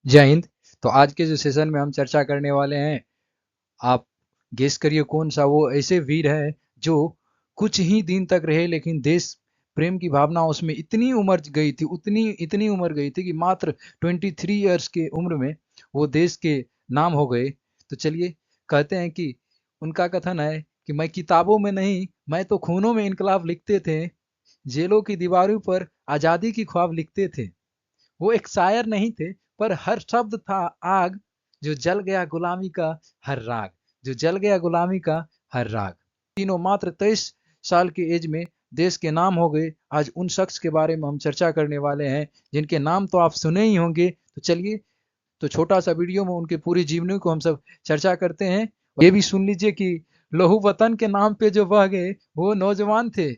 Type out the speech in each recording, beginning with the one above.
जय हिंद। तो आज के जो सेशन में हम चर्चा करने वाले हैं, आप गेस करिए कौन सा वो ऐसे वीर है जो कुछ ही दिन तक रहे, लेकिन देश प्रेम की भावना उसमें इतनी उमड़ गई थी, उतनी इतनी उमड़ गई थी कि मात्र 23 ईयर्स के उम्र में वो देश के नाम हो गए। तो चलिए, कहते हैं कि उनका कथन है कि मैं किताबों में नहीं, मैं तो खूनों में इनकलाब लिखते थे, जेलों की दीवारों पर आज़ादी की ख्वाब लिखते थे। वो एक शायर नहीं थे, पर हर शब्द था आग, जो जल गया गुलामी का हर राग, जो जल गया गुलामी का हर राग। तीनों मात्र 23 साल की एज में देश के नाम हो गए। आज उन शख्स के बारे में हम चर्चा करने वाले हैं जिनके नाम तो आप सुने ही होंगे। तो चलिए, तो छोटा सा वीडियो में उनके पूरी जीवनी को हम सब चर्चा करते हैं। ये भी सुन लीजिए कि लहू वतन के नाम पे जो बह गए वो नौजवान थे,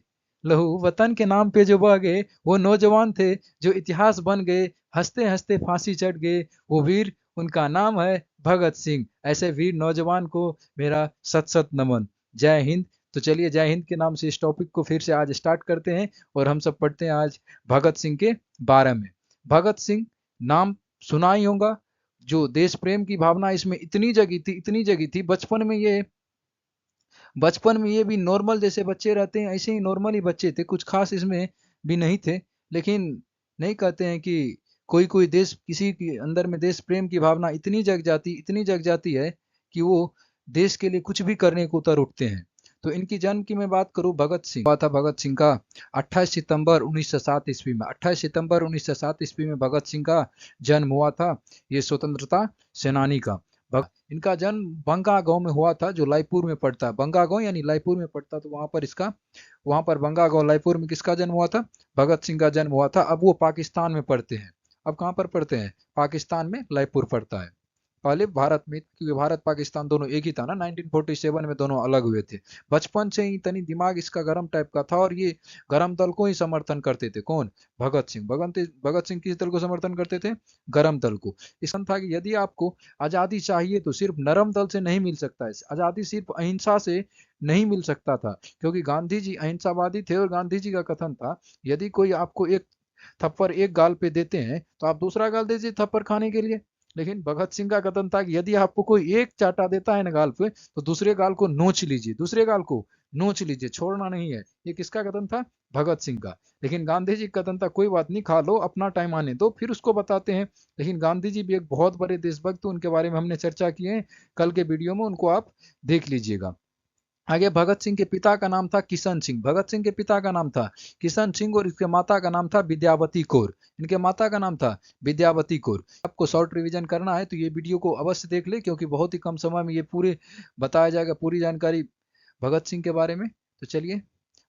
लहू वतन के नाम पे जो बह गए वो नौजवान थे, जो इतिहास बन गए, हंसते हंसते फांसी चढ़ गए वो वीर, उनका नाम है भगत सिंह। ऐसे वीर नौजवान को मेरा सत सत नमन। जय हिंद। तो चलिए, जय हिंद के नाम से इस टॉपिक को फिर से आज स्टार्ट करते हैं और हम सब पढ़ते हैं आज भगत सिंह के बारे में। भगत सिंह नाम सुना ही होगा। जो देश प्रेम की भावना इसमें इतनी जगी थी, इतनी जगी थी। बचपन में ये भी नॉर्मल जैसे बच्चे रहते हैं ऐसे ही नॉर्मल ही बच्चे थे, कुछ खास इसमें भी नहीं थे। लेकिन नहीं कहते हैं कि कोई कोई देश, किसी के अंदर में देश प्रेम की भावना इतनी जग जाती है कि वो देश के लिए कुछ भी करने को उतर उठते हैं। तो इनकी जन्म की मैं बात करूं, भगत सिंह हुआ था भगत सिंह का 28 सितंबर 1907 ईस्वी में। 28 सितंबर 1907 ईस्वी में भगत सिंह का जन्म हुआ था। ये स्वतंत्रता सेनानी का इनका जन्म बंगा गांव में हुआ था, जो लाईपुर में पड़ता है। बंगा गांव यानी लाईपुर में पड़ता, तो वहां पर बंगा गांव लाईपुर में किसका जन्म हुआ था? भगत सिंह का जन्म हुआ था। अब वो पाकिस्तान में पढ़ते हैं। अब कहाँ पर पढ़ते हैं? पाकिस्तान में लाईपुर पड़ता है। पहले भारत में, क्योंकि भारत पाकिस्तान दोनों एक ही था ना, 1947 में दोनों अलग हुए थे। बचपन से ही तनी दिमाग इसका गरम टाइप का था और ये गरम दल को ही समर्थन करते थे। कौन? भगत सिंह। भगत सिंह किस दल को समर्थन करते थे? गरम दल को। इसका था कि यदि आपको आजादी चाहिए तो सिर्फ नरम दल से नहीं मिल सकता है, आजादी सिर्फ अहिंसा से नहीं मिल सकता था, क्योंकि गांधी जी अहिंसावादी थे और गांधी जी का कथन था, यदि कोई आपको एक थप्पड़ एक गाल पे देते हैं तो आप दूसरा गाल दीजिए थप्पड़ खाने के लिए। लेकिन भगत सिंह का कथन था कि यदि आपको कोई एक चाटा देता है ना गाल पे, तो दूसरे गाल को नोच लीजिए, दूसरे गाल को नोच लीजिए, छोड़ना नहीं है। ये किसका कथन था? भगत सिंह का। लेकिन गांधी जी का कथन था कोई बात नहीं, खा लो, अपना टाइम आने दो फिर उसको बताते हैं। लेकिन गांधी जी भी एक बहुत बड़े देशभक्त, उनके बारे में हमने चर्चा की है कल के वीडियो में, उनको आप देख लीजिएगा। आगे, भगत सिंह के पिता का नाम था किशन सिंह। भगत सिंह के पिता का नाम था किशन सिंह और इसके माता का नाम था विद्यावती कौर। इनके माता का नाम था विद्यावती कौर। आपको शॉर्ट रिवीजन करना है तो ये वीडियो को अवश्य देख ले, क्योंकि बहुत ही कम समय में ये पूरे बताया जाएगा, पूरी जानकारी भगत सिंह के बारे में। तो चलिए,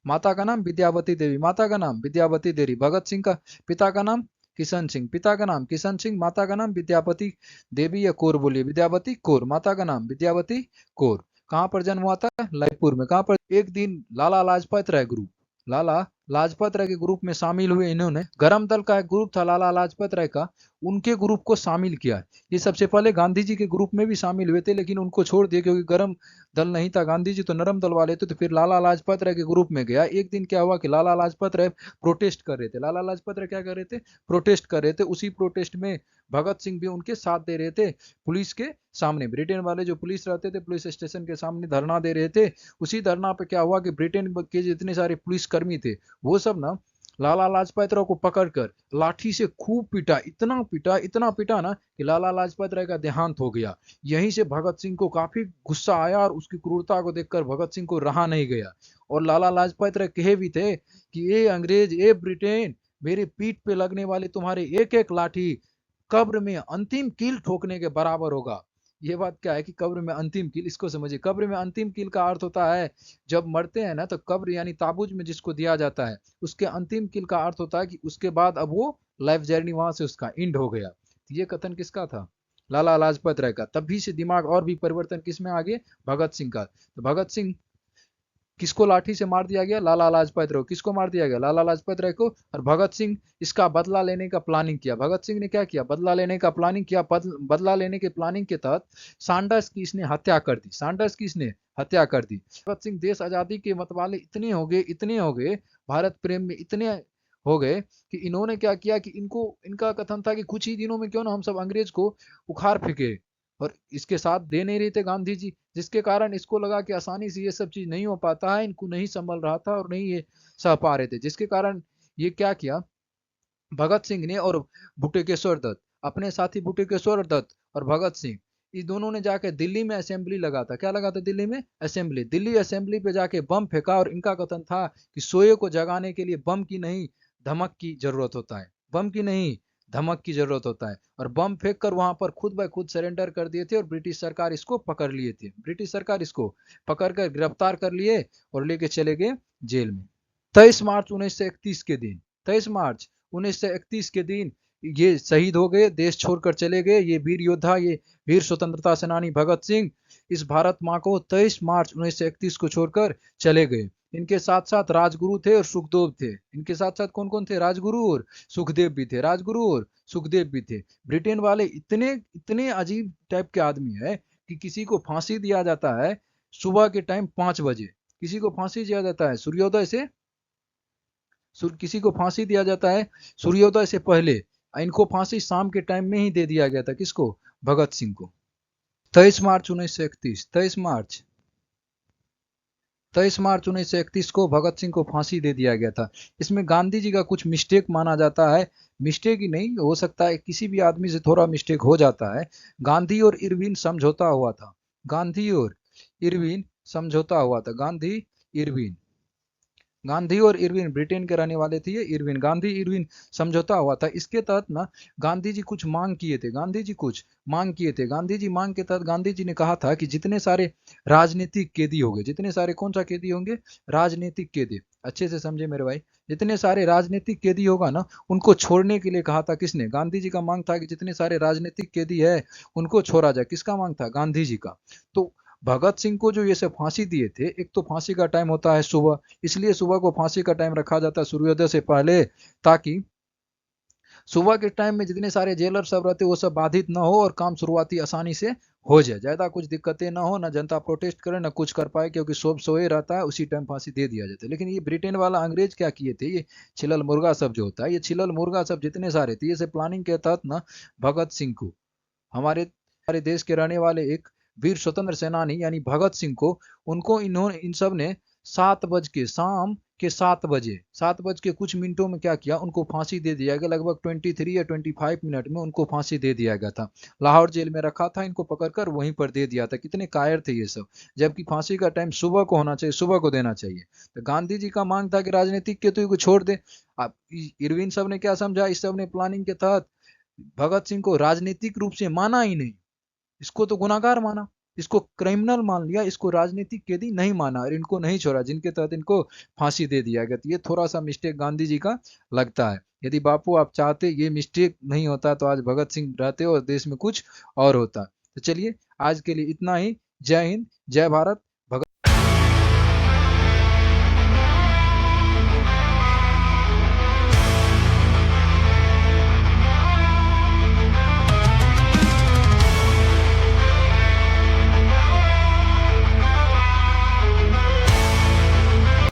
माता का नाम विद्यावती देवी, माता का नाम विद्यावती देवी। भगत सिंह का पिता का नाम किशन सिंह, पिता का नाम किशन सिंह, माता का नाम विद्यापति देवी या कौर बोलिए, विद्यावती कौर, माता का नाम विद्यावती कौर। कहाँ पर जन्म हुआ था? लायपुर में। कहाँ पर? एक दिन लाला लाजपत राय ग्रुप, लाला लाजपत राय के ग्रुप में शामिल हुए इन्होंने। गरम दल का एक ग्रुप था लाला लाजपत राय का, उनके ग्रुप को शामिल किया। ये सबसे पहले गांधी जी के ग्रुप में भी शामिल हुए थे, लेकिन उनको छोड़ दिया क्योंकि गरम दल नहीं था। गांधी जी तो नरम दल वाले थे, तो फिर लाला लाजपत राय के ग्रुप में गया। एक दिन क्या हुआ कि लाला लाजपत राय प्रोटेस्ट कर रहे थे। लाला लाजपत राय क्या कर रहे थे? प्रोटेस्ट कर रहे थे। उसी प्रोटेस्ट में भगत सिंह भी उनके साथ दे रहे थे। पुलिस के सामने, ब्रिटेन वाले जो पुलिस रहते थे, पुलिस स्टेशन के सामने धरना दे रहे थे। उसी धरना पे क्या हुआ कि ब्रिटेन के जितने सारे पुलिसकर्मी थे, वो सब ना लाला लाजपत राय को पकड़कर लाठी से खूब पीटा, इतना पीटा ना कि लाला लाजपत राय का देहांत हो गया। यहीं से भगत सिंह को काफी गुस्सा आया और उसकी क्रूरता को देखकर भगत सिंह को रहा नहीं गया। और लाला लाजपत राय कहे भी थे कि ए अंग्रेज, ए ब्रिटेन, मेरे पीठ पे लगने वाले तुम्हारे एक एक लाठी कब्र में अंतिम कील ठोकने के बराबर होगा। ये बात क्या है कि कब्र में अंतिम कील, इसको समझिए। कब्र में अंतिम कील का अर्थ होता है, जब मरते हैं ना तो कब्र यानी ताबूज में जिसको दिया जाता है, उसके अंतिम कील का अर्थ होता है कि उसके बाद अब वो लाइफ जर्नी वहां से उसका एंड हो गया। तो ये कथन किसका था? लाला लाजपत राय का। तभी से दिमाग और भी परिवर्तन किसमें आ गए? भगत सिंह का। तो भगत सिंह, किसको लाठी से मार दिया गया? लाला लाजपत राय। किसको मार दिया गया? लाला लाजपत राय को। और भगत सिंह इसका बदला लेने का प्लानिंग किया। भगत सिंह ने क्या किया? बदला लेने का प्लानिंग किया। बदला लेने के प्लानिंग के तहत सैंडर्स की इसने हत्या कर दी। सैंडर्स की इसने हत्या कर दी। भगत सिंह देश आजादी के मतवाले इतने हो गए, भारत प्रेम में इतने हो गए कि इन्होंने क्या किया कि इनका कथन था कि कुछ ही दिनों में क्यों ना हम सब अंग्रेज को उखाड़ फेंके, और इसके साथ दे नहीं रहे थे गांधी जी, जिसके कारण इसको लगा कि आसानी से ये सब चीज नहीं हो पाता है, इनको नहीं संभल रहा था और नहीं ये सह पा रहे थे, जिसके कारण ये क्या किया, भगत सिंह ने और बटुकेश्वर दत्त, अपने साथी बटुकेश्वर दत्त और भगत सिंह, इस दोनों ने जाकर दिल्ली में असेंबली लगा था, क्या लगा था दिल्ली में असेंबली, दिल्ली असेंबली पे जाके बम फेंका, और इनका कथन था कि सोए को जगाने के लिए बम की नहीं धमक की जरूरत होता है, बम की नहीं धमक की जरूरत होता है, और बम फेंक कर वहां पर खुद ब खुद सरेंडर कर दिए थे, और ब्रिटिश सरकार इसको पकड़ लिए थे, ब्रिटिश सरकार इसको पकड़ कर गिरफ्तार कर लिए और लेके चले गए जेल में। 23 मार्च 1931 के दिन, 23 मार्च 1931 के दिन ये शहीद हो गए, देश छोड़कर चले गए, ये वीर योद्धा, ये वीर स्वतंत्रता सेनानी भगत सिंह इस भारत माँ को 23 मार्च 1931 को छोड़कर चले गए। इनके साथ साथ राजगुरु थे और सुखदेव थे, इनके साथ साथ कौन कौन थे, राजगुरु और सुखदेव भी थे, राजगुरु और सुखदेव भी थे। ब्रिटेन वाले इतने इतने अजीब टाइप के आदमी है कि किसी को फांसी दिया जाता है सुबह के टाइम 5 बजे, किसी को फांसी दिया जाता है सूर्योदय से, किसी को फांसी दिया जाता है सूर्योदय से पहले, इनको फांसी शाम के टाइम में ही दे दिया गया था, किसको, भगत सिंह को। 23 मार्च 1931, 23 मार्च, 23 मार्च 1931 को भगत सिंह को फांसी दे दिया गया था। इसमें गांधी जी का कुछ मिस्टेक माना जाता है, मिस्टेक ही नहीं हो सकता है, किसी भी आदमी से थोड़ा मिस्टेक हो जाता है। गांधी और इरविन समझौता हुआ था, गांधी और इरविन समझौता हुआ था, गांधी इरविन, गांधी और इरविन ब्रिटेन के रहने वाले थे, ये इरविन, गांधी इरविन समझौता हुआ था। इसके तहत ना गांधी जी कुछ मांग किए थे, गांधी जी कुछ मांग किए थे, गांधी जी मांग के तहत गांधी जी ने कहा था कि जितने सारे राजनीतिक कैदी होंगे, जितने सारे कौन सा कैदी होंगे, राजनीतिक कैदी, अच्छे से समझे मेरे भाई, जितने सारे राजनीतिक कैदी होगा ना उनको छोड़ने के लिए कहा था, किसने, गांधी जी का मांग था कि जितने सारे राजनीतिक कैदी है उनको छोड़ा जाए, किसका मांग था, गांधी जी का। तो भगत सिंह को जो ये सब फांसी दिए थे, एक तो फांसी का टाइम होता है सुबह, इसलिए सुबह को फांसी का टाइम रखा जाता है सूर्योदय से पहले, ताकि सुबह के टाइम में जितने सारे जेलर सब रहते वो सब बाधित ना हो और काम शुरुआती आसानी से हो जाए, ज्यादा कुछ दिक्कतें ना हो, ना जनता प्रोटेस्ट करे ना कुछ कर पाए, क्योंकि सब सोए रहता है, उसी टाइम फांसी दे दिया जाता है। लेकिन ये ब्रिटेन वाला अंग्रेज क्या किए थे, ये छिलल मुर्गा सब जो होता है, ये छिलल मुर्गा सब जितने सारे थे, ये सब प्लानिंग के तहत ना भगत सिंह को, हमारे हमारे देश के रहने वाले एक वीर स्वतंत्र सेनानी यानी भगत सिंह को, उनको इन्होंने इन सब ने 7 बज के, शाम के 7 बजे, 7 बज के कुछ मिनटों में क्या किया, उनको फांसी दे दिया गया, लगभग 23 या 25 मिनट में उनको फांसी दे दिया गया था। लाहौर जेल में रखा था इनको, पकड़कर वहीं पर दे दिया था। कितने कायर थे ये सब, जबकि फांसी का टाइम सुबह को होना चाहिए, सुबह को देना चाहिए। तो गांधी जी का मांग था कि राजनीतिक केतु को छोड़ दे। अब इरविन सब ने क्या समझा, इस सब ने प्लानिंग के तहत भगत सिंह को राजनीतिक रूप से माना ही नहीं, इसको तो गुनाहगार माना, इसको क्रिमिनल मान लिया, इसको राजनीतिक कैदी नहीं माना और इनको नहीं छोड़ा, जिनके तहत इनको फांसी दे दिया गया। तो ये थोड़ा सा मिस्टेक गांधी जी का लगता है। यदि बापू आप चाहते ये मिस्टेक नहीं होता तो आज भगत सिंह रहते और देश में कुछ और होता। तो चलिए आज के लिए इतना ही। जय हिंद, जय भारत।